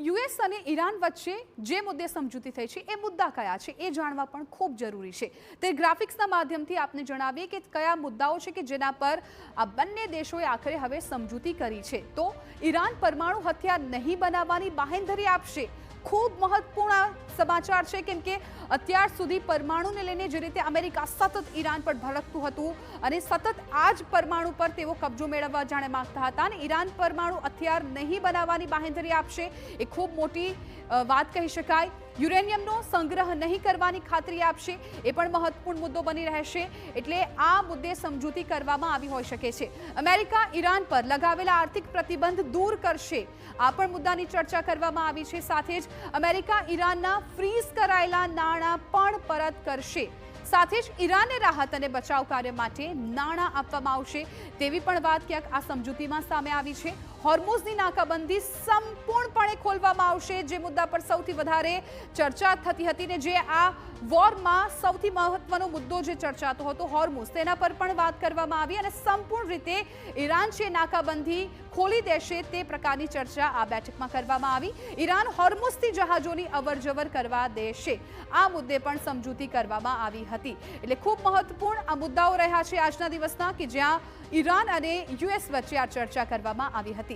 US અને Iran વચ્ચે જે મુદ્દે સમજૂતી થઈ છે એ મુદ્દા કયા છે એ જાણવા પણ ખૂબ જરૂરી છે। તે ગ્રાફિક્સના માધ્યમથી આપને જણાવીએ કે કયા મુદ્દાઓ છે કે જેના પર આ બંને દેશોએ આખરે હવે સમજૂતી કરી છે। તો ઈરાન પરમાણુ હથિયાર નહીં બનાવવાની બાંહેધરી આપશે। ખૂબ મહત્વપૂર્ણ સમાચાર છે કેમ કે અત્યાર સુધી પરમાણુને લઈને જે રીતે અમેરિકા સતત ઈરાન પર ભડકતું હતું અને સતત આ જ પરમાણુ પર તેઓ કબજો મેળવવા જાણે માંગતા હતા અને ઈરાન પરમાણુ હથિયાર નહીં બનાવવાની બાંહેધરી આપશે એ ખૂબ મોટી વાત કહી શકાય। યુરેનિયમનો સંગ્રહ નહીં કરવાની ખાતરી આપશે એ પણ મહત્વપૂર્ણ મુદ્દો બની રહેશે। એટલે આ મુદ્દે સમજૂતી કરવામાં આવી હોઈ શકે છે। અમેરિકા ઈરાન પર લગાવેલા આર્થિક પ્રતિબંધ દૂર કરશે આ પણ મુદ્દાની ચર્ચા કરવામાં આવી છે। સાથે જ અમેરિકા ઈરાનના ફ્રીઝ કરાયેલા નાણાં પણ પરત કરશે। સાથે જ ઈરાનને રાહત અને બચાવ કાર્ય માટે નાણાં આપવામાં આવશે તેવી પણ વાત ક્યાંક આ સમજૂતીમાં સામે આવી છે। હોર્મુઝની નાકાબંધી સંપૂર્ણપણે ખોલવામાં આવશે જે મુદ્દા પર સૌથી વધારે ચર્ચા થતી હતી ને જે આ વોરમાં સૌથી મહત્વનો મુદ્દો જે ચર્ચાતો હતો હોર્મુઝ તેના પર પણ વાત કરવામાં આવી અને સંપૂર્ણ રીતે ઈરાન છે નાકાબંધી ખોલી દેશે તે પ્રકારની ચર્ચા આ બેઠકમાં કરવામાં આવી। ઈરાન હોર્મુઝથી જહાજોની અવરજવર કરવા દેશે આ મુદ્દે પણ સમજૂતી કરવામાં આવી હતી। એટલે ખૂબ મહત્વપૂર્ણ આ મુદ્દાઓ રહ્યા છે આજના દિવસના કે જ્યાં ઈરાન અને યુએસ વચ્ચે આ ચર્ચા કરવામાં આવી હતી।